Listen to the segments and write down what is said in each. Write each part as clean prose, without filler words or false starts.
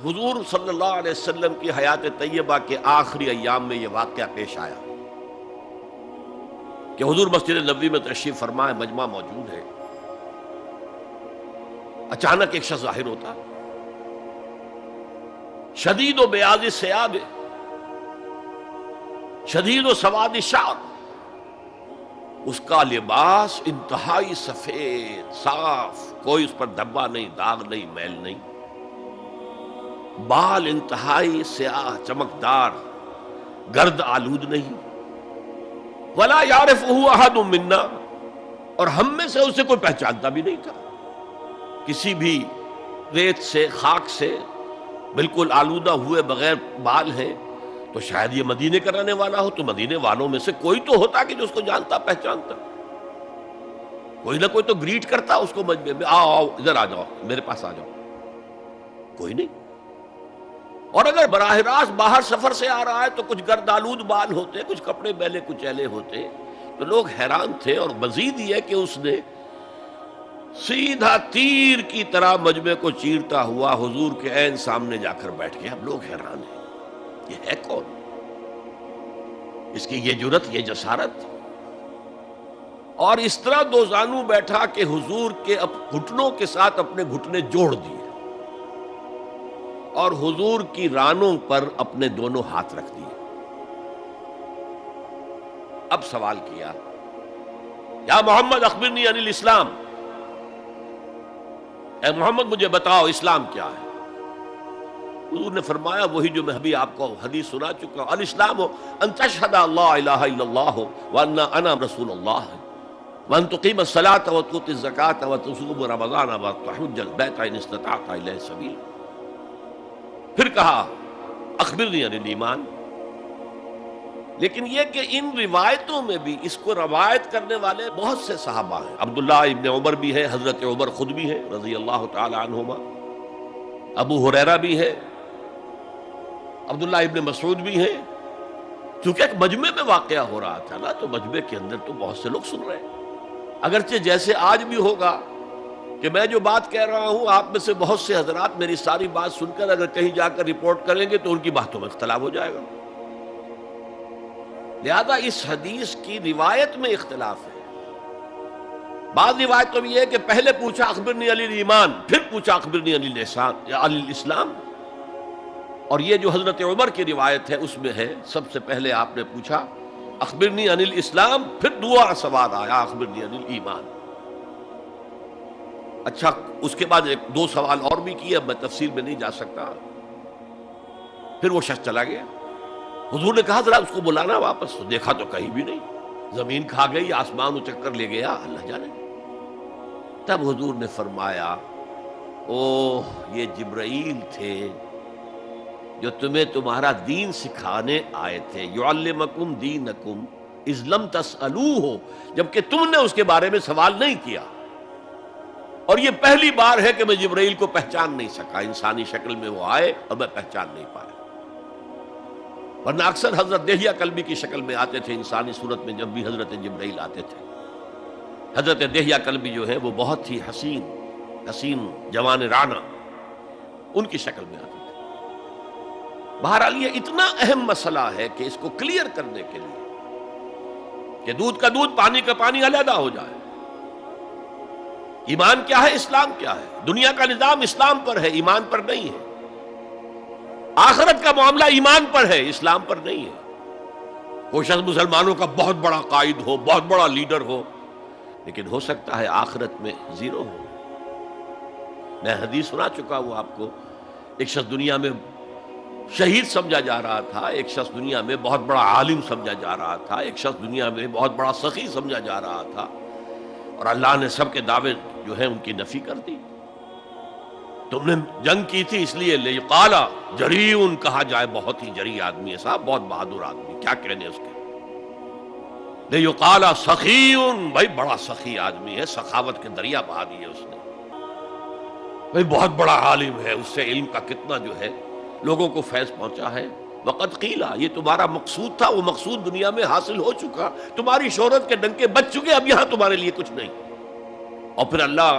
حضور صلی اللہ علیہ وسلم کی حیات طیبہ کے آخری ایام میں یہ واقعہ پیش آیا کہ حضور مسجد نبوی میں تشریف فرما ہے، مجمع موجود ہے، اچانک ایک شخص ظاہر ہوتا، شدید و بیاض ثیاب، شدید و سواد شعر، اس کا لباس انتہائی سفید صاف، کوئی اس پر دھبا نہیں، داغ نہیں، میل نہیں، بال انتہائی سیاہ چمکدار، گرد آلود نہیں، ولا یعرفہ احد منا، اور ہم میں سے اسے کوئی پہچانتا بھی نہیں تھا، کسی بھی ریت سے خاک سے بالکل آلودہ ہوئے بغیر بال ہیں، تو شاید یہ مدینے کا رہنے والا ہو، تو مدینے والوں میں سے کوئی تو ہوتا کہ جو اس کو جانتا پہچانتا، کوئی نہ کوئی تو گریٹ کرتا اس کو مجمع میں، آؤ آؤ ادھر آ جاؤ، میرے پاس آ جاؤ، کوئی نہیں۔ اور اگر براہ راست باہر سفر سے آ رہا ہے تو کچھ گرد آلود بال ہوتے، کچھ کپڑے میلے کچیلے ہوتے، تو لوگ حیران تھے۔ اور مزید یہ کہ اس نے سیدھا تیر کی طرح مجمع کو چیرتا ہوا حضور کے عین سامنے جا کر بیٹھ گیا۔ اب لوگ حیران ہیں، یہ ہے کون؟ اس کی یہ جرت، یہ جسارت، اور اس طرح دو زانو بیٹھا کہ حضور کے گھٹنوں کے ساتھ اپنے گھٹنے جوڑ دیے اور حضور کی رانوں پر اپنے دونوں ہاتھ رکھ دیے۔ اب سوال کیا، یا محمد اخبرنی عن الاسلام، اے محمد مجھے بتاؤ اسلام کیا ہے؟ حضور نے فرمایا وہی جو میں ابھی آپ کو حدیث سنا چکا ہوں، الاسلام ان تشہد اللہ الہ الا اللہ وان انا رسول اللہ وان تقیم الصلاۃ وتؤتی الزکاۃ وتصوم رمضان وتحج البیت ان استطعت الیہ سبیلا۔ پھر کہا اخبرنی عن الایمان۔ لیکن یہ کہ ان روایتوں میں بھی اس کو روایت کرنے والے بہت سے صحابہ ہیں، عبداللہ ابن عمر بھی ہے، حضرت عمر خود بھی ہے رضی اللہ تعالی عنہما، ابو ہریرہ بھی ہے، عبداللہ ابن مسعود بھی ہیں، چونکہ ایک مجمع میں واقعہ ہو رہا تھا نا، تو مجمع کے اندر تو بہت سے لوگ سن رہے ہیں۔ اگرچہ جیسے آج بھی ہوگا کہ میں جو بات کہہ رہا ہوں، آپ میں سے بہت سے حضرات میری ساری بات سن کر اگر کہیں جا کر رپورٹ کریں گے تو ان کی باتوں میں اختلاف ہو جائے گا، لہذا اس حدیث کی روایت میں اختلاف ہے۔ بعض روایتوں میں یہ ہے کہ پہلے پوچھا اخبرنی عن الایمان، پھر پوچھا اخبرنی عن الاسلام، اور یہ جو حضرت عمر کی روایت ہے اس میں ہے سب سے پہلے آپ نے پوچھا اخبرنی عن الاسلام، پھر دعا سوال آیا اخبرنی عن الایمان۔ اچھا، اس کے بعد ایک دو سوال اور بھی کیے، اب میں تفصیل میں نہیں جا سکتا۔ پھر وہ شخص چلا گیا، حضور نے کہا ذرا اس کو بلانا واپس، دیکھا تو کہیں بھی نہیں، زمین کھا گئی، آسمان چکر لے گیا، اللہ جانے۔ تب حضور نے فرمایا اوہ یہ جبرائیل تھے جو تمہیں تمہارا دین سکھانے آئے تھے، یعلمکم دینکم اذ لم تسألوہ، جبکہ تم نے اس کے بارے میں سوال نہیں کیا۔ اور یہ پہلی بار ہے کہ میں جبرائیل کو پہچان نہیں سکا، انسانی شکل میں وہ آئے اور میں پہچان نہیں پایا، ورنہ اکثر حضرت دہیہ کلبی کی شکل میں آتے تھے انسانی صورت میں، جب بھی حضرت جبرائیل آتے تھے۔ حضرت دہیہ کلبی جو ہے وہ بہت ہی حسین جوان رانا، ان کی شکل میں آتے تھے۔ بہرحال یہ اتنا اہم مسئلہ ہے کہ اس کو کلیئر کرنے کے لیے کہ دودھ کا دودھ پانی کا پانی علیحدہ ہو جائے، ایمان کیا ہے، اسلام کیا ہے، دنیا کا نظام اسلام پر ہے، ایمان پر نہیں ہے، آخرت کا معاملہ ایمان پر ہے، اسلام پر نہیں ہے۔ کوئی شخص مسلمانوں کا بہت بڑا قائد ہو، بہت بڑا لیڈر ہو، لیکن ہو سکتا ہے آخرت میں زیرو ہو۔ میں حدیث سنا چکا ہوں آپ کو، ایک شخص دنیا میں شہید سمجھا جا رہا تھا، ایک شخص دنیا میں بہت بڑا عالم سمجھا جا رہا تھا، ایک شخص دنیا میں بہت بڑا سخی سمجھا جا رہا تھا، اور اللہ نے سب کے دعوے جو ہیں ان کی نفی کر دی۔ تم نے جنگ کی تھی اس لیے لِيُقَالَ جَرِيٌّ، کہا جائے بہت ہی جری آدمی ہے صاحب، بہت بہادر آدمی، کیا کہنے اس کے۔ لِيُقَالَ سَخِيٌّ، بھائی بڑا سخی آدمی ہے، سخاوت کے دریا بہا دیے اس نے، بھائی بہت بڑا عالم ہے، اس سے علم کا کتنا جو ہے لوگوں کو فیض پہنچا ہے۔ وَقَدْ قِيلَ، یہ تمہارا مقصود تھا، وہ مقصود دنیا میں حاصل ہو چکا، تمہاری شہرت کے ڈنکے بج چکے، اب یہاں تمہارے لیے کچھ نہیں۔ اور پھر اللہ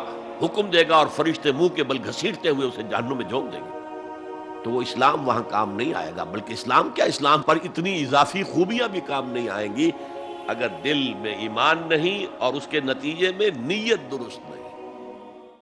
حکم دے گا اور فرشتے منہ کے بل گھسیٹتے ہوئے اسے جہنم میں جھونک دیں گے۔ تو وہ اسلام وہاں کام نہیں آئے گا، بلکہ اسلام کیا، اسلام پر اتنی اضافی خوبیاں بھی کام نہیں آئیں گی اگر دل میں ایمان نہیں اور اس کے نتیجے میں نیت درست نہیں۔